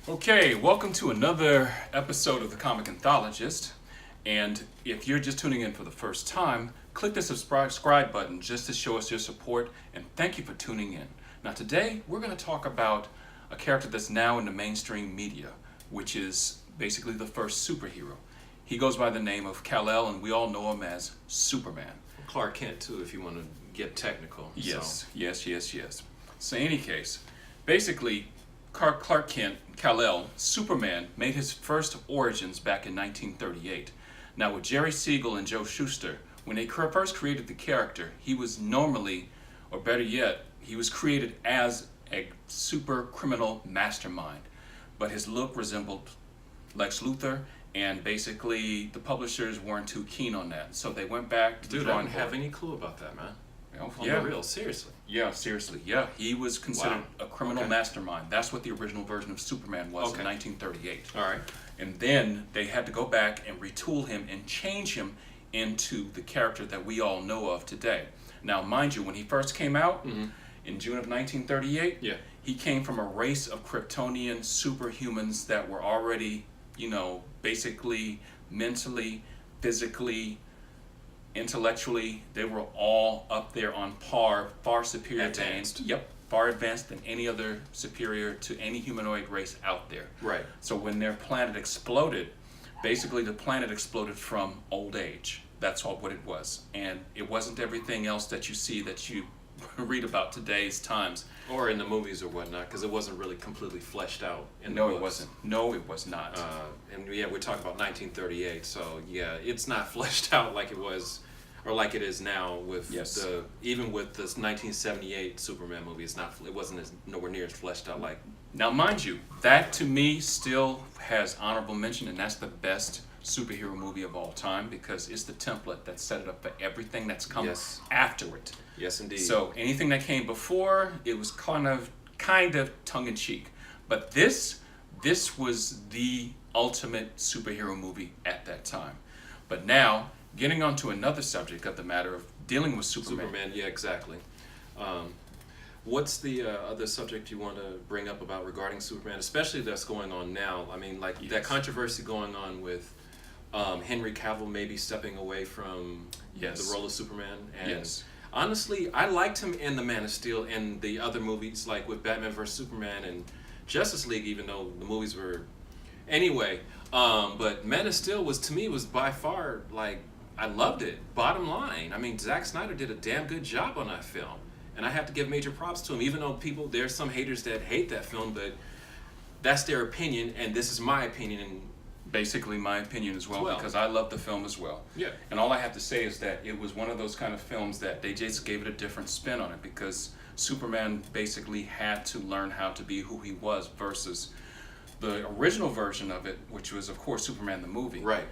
Okay, welcome to another episode of the Comic Anthologist. And if you're just tuning in for the first time, click the subscribe button just to show us your support, and thank you for tuning in. Now, today we're going to talk about a character that's now in the mainstream media, which is basically the first superhero. He goes by the name of Kalel, and we all know him as Superman. Clark Kent, too, if you want to get technical. Yes. So, in any case, basically, Clark Kent, Kalel, Superman, made his first origins back in 1938. Now, with Jerry Siegel and Joe Shuster, when they first created the character, he was normally, or better yet, he was created as a super criminal mastermind. But his look resembled Lex Luthor, and basically the publishers weren't too keen on that. So they went back to the Dude, I drawing don't board. have any clue about that, man. On Yeah. the real, seriously. Yeah, seriously. Yeah, he was considered Wow. a criminal Okay. mastermind. That's what the original version of Superman was Okay. in 1938. All right. And then they had to go back and retool him and change him into the character that we all know of today. Now, mind you, when he first came out in June of 1938, Yeah. he came from a race of Kryptonian superhumans that were already, basically mentally, physically, intellectually, they were all up there on par, far superior Advanced. to far advanced than any other superior to any humanoid race out there. Right. So when their planet exploded, basically the planet exploded from old age. That's all what it was. And it wasn't everything else that you see that you read about today's times. Or in the movies or whatnot, because it wasn't really completely fleshed out in No, the it books. wasn't. No, it was not. And yeah, we're talking about 1938, so yeah, it's not fleshed out like it was, or like it is now with Yes. even with this 1978 Superman movie. It wasn't as nowhere near as fleshed out like. Now, mind you, that to me still has honorable mention, and that's the best superhero movie of all time because it's the template that set it up for everything that's come Yes. after it. Yes, indeed. So anything that came before, it was kind of tongue in cheek. But this was the ultimate superhero movie at that time. But now, getting on to another subject of the matter of dealing with Superman, yeah, exactly. What's the other subject you want to bring up about regarding Superman, especially that's going on now? I mean, like that Yes. controversy going on with Henry Cavill maybe stepping away from Yes. the role of Superman. And Yes. honestly, I liked him in The Man of Steel and the other movies, like with Batman vs. Superman and Justice League, even though the movies were... Anyway, but Man of Steel was by far, like, I loved it. Bottom line, I mean, Zack Snyder did a damn good job on that film. And I have to give major props to him, even though there's some haters that hate that film, but that's their opinion, and this is my opinion. And basically my opinion as well, Well. because I love the film as well. Yeah. And all I have to say is that it was one of those kind of films that they just gave it a different spin on it because Superman basically had to learn how to be who he was versus the original version of it, which was of course Superman the movie, Right.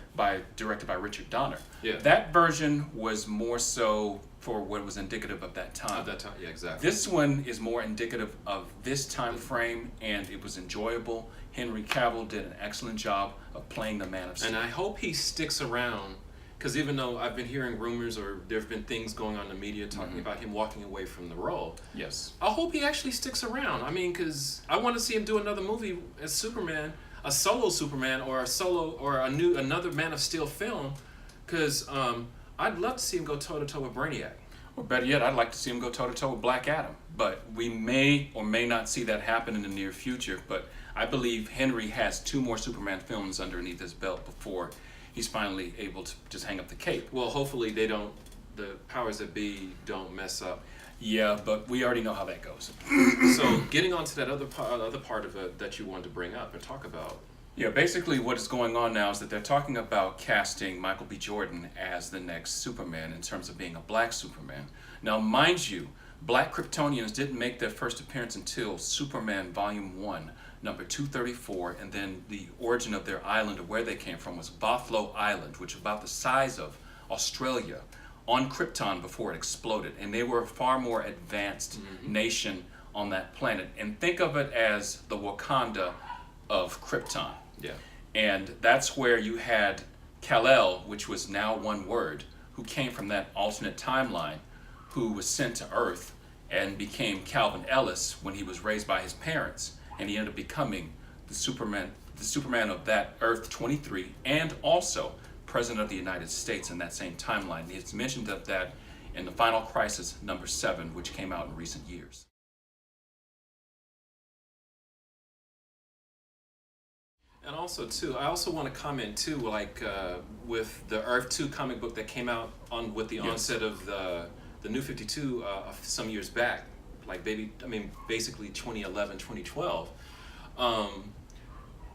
directed by Richard Donner. Yeah. That version was more so for what was indicative of that time. At that time, yeah, exactly. This one is more indicative of this time frame, and it was enjoyable. Henry Cavill did an excellent job of playing the Man of Steel. And I hope he sticks around, because even though I've been hearing rumors or there have been things going on in the media talking about him walking away from the role, Yes. I hope he actually sticks around. I mean, because I want to see him do another movie as Superman, a solo Superman, or another Man of Steel film, because I'd love to see him go toe-to-toe with Brainiac. Or better yet, I'd like to see him go toe-to-toe with Black Adam. But we may or may not see that happen in the near future. But I believe Henry has 2 more Superman films underneath his belt before he's finally able to just hang up the cape. Well, hopefully the powers that be don't mess up. Yeah, but we already know how that goes. So getting on to that other part of it that you wanted to bring up and talk about. Yeah, basically what is going on now is that they're talking about casting Michael B. Jordan as the next Superman in terms of being a black Superman. Now, mind you, black Kryptonians didn't make their first appearance until Superman Volume 1, number 234, and then the origin of their island or where they came from was Vathlo Island, which is about the size of Australia, on Krypton before it exploded. And they were a far more advanced nation on that planet. And think of it as the Wakanda of Krypton. Yeah. And that's where you had Kalel, which was now one word, who came from that alternate timeline, who was sent to Earth and became Calvin Ellis when he was raised by his parents. And he ended up becoming the Superman of that Earth 23, and also President of the United States in that same timeline. It's mentioned of that in the Final Crisis #7, which came out in recent years. And also too, I also want to comment too, like with the Earth 2 comic book that came out on with the onset of the New 52 some years back, like basically 2011, 2012.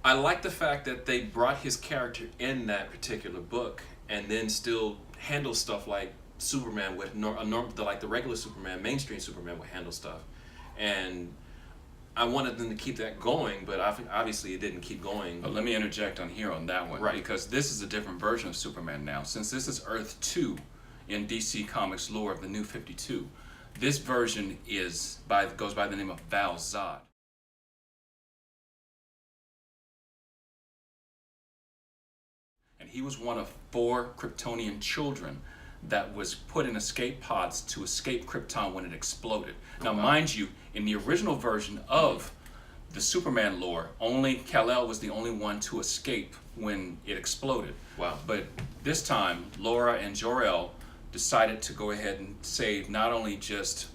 I like the fact that they brought his character in that particular book, and then still handle stuff like Superman with like the regular Superman, mainstream Superman would handle stuff, and I wanted them to keep that going, but obviously it didn't keep going. But let me interject on here on that one, Right. because this is a different version of Superman now. Since this is Earth 2 in DC Comics lore of the New 52, this version goes by the name of Val-Zod. And he was one of 4 Kryptonian children that was put in escape pods to escape Krypton when it exploded. Now, mind you, in the original version of the Superman lore, only Kalel was the only one to escape when it exploded. Wow. But this time, Laura and Jor-El decided to go ahead and save not only just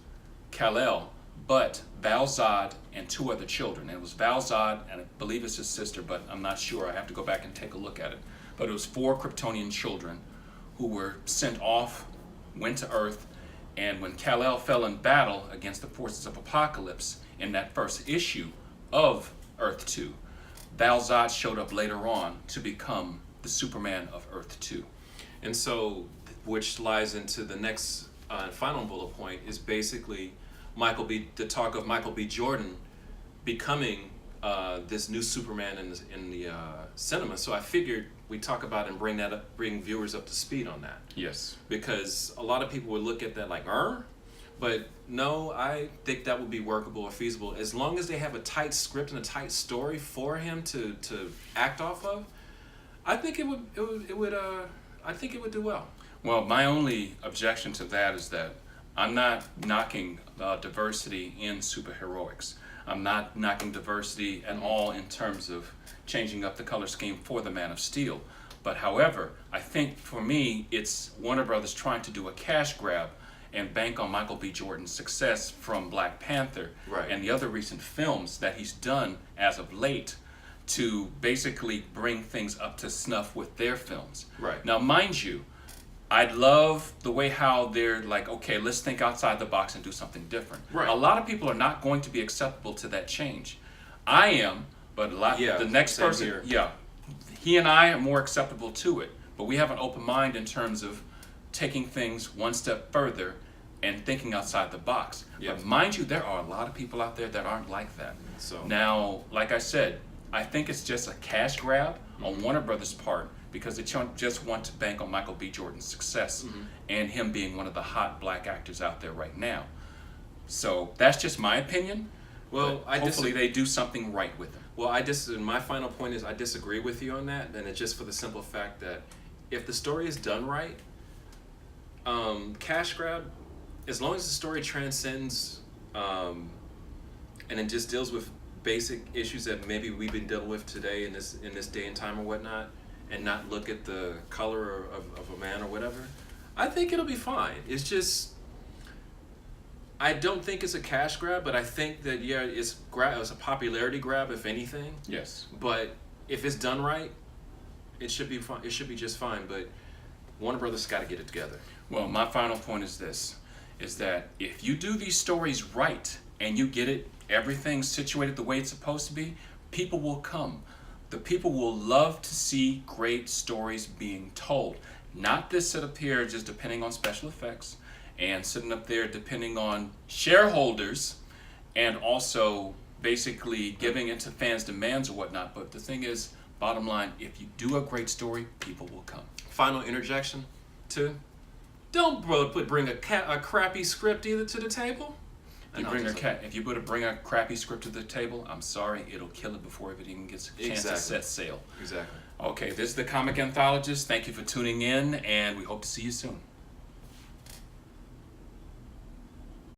Kalel, but Val-Zod and 2 other children. And it was Val-Zod, and I believe it's his sister, but I'm not sure. I have to go back and take a look at it. But it was 4 Kryptonian children who were sent off, went to Earth, and when Kalel fell in battle against the forces of Apocalypse in that first issue of Earth 2, Val-Zod showed up later on to become the Superman of Earth 2. And so, which lies into the next final bullet point, is basically the talk of Michael B. Jordan becoming this new Superman in the cinema. So I figured we'd talk about and bring viewers up to speed on that. Yes. Because a lot of people would look at that like, but no, I think that would be workable or feasible as long as they have a tight script and a tight story for him to act off of. I think it would do well. Well, my only objection to that is that I'm not knocking diversity in superheroics. I'm not knocking diversity at all in terms of changing up the color scheme for the Man of Steel. But however, I think for me, it's Warner Brothers trying to do a cash grab and bank on Michael B. Jordan's success from Black Panther and the other recent films that he's done as of late to basically bring things up to snuff with their films. Right. Now, mind you, I'd love the way how they're like, okay, let's think outside the box and do something different. Right. A lot of people are not going to be acceptable to that change. I am, but the next person, here. he and I are more acceptable to it. But we have an open mind in terms of taking things one step further and thinking outside the box. Yeah. But mind you, there are a lot of people out there that aren't like that. So now, like I said, I think it's just a cash grab on Warner Brothers' part, because they just want to bank on Michael B. Jordan's success and him being one of the hot black actors out there right now. So that's just my opinion. Well, hopefully they do something right with him. Well, my final point is I disagree with you on that, and it's just for the simple fact that if the story is done right, cash grab, as long as the story transcends and it just deals with basic issues that maybe we've been dealing with today in this day and time or whatnot, and not look at the color of a man or whatever, I think it'll be fine. It's just, I don't think it's a cash grab, but I think that it's a popularity grab if anything. Yes. But if it's done right, it should be fine. It should be just fine. But Warner Brothers got to get it together. Well, my final point is this: is that if you do these stories right and you get everything situated the way it's supposed to be, people will come. The people will love to see great stories being told. Not this sit up here just depending on special effects and sitting up there depending on shareholders and also basically giving it to fans' demands or whatnot. But the thing is, bottom line, if you do a great story, people will come. Final interjection, too. Don't bring a crappy script either to the table. If you bring a crappy script to the table, I'm sorry, it'll kill it before it even gets a chance to set sail. Exactly. Okay, this is the Comic Anthologist. Thank you for tuning in, and we hope to see you soon.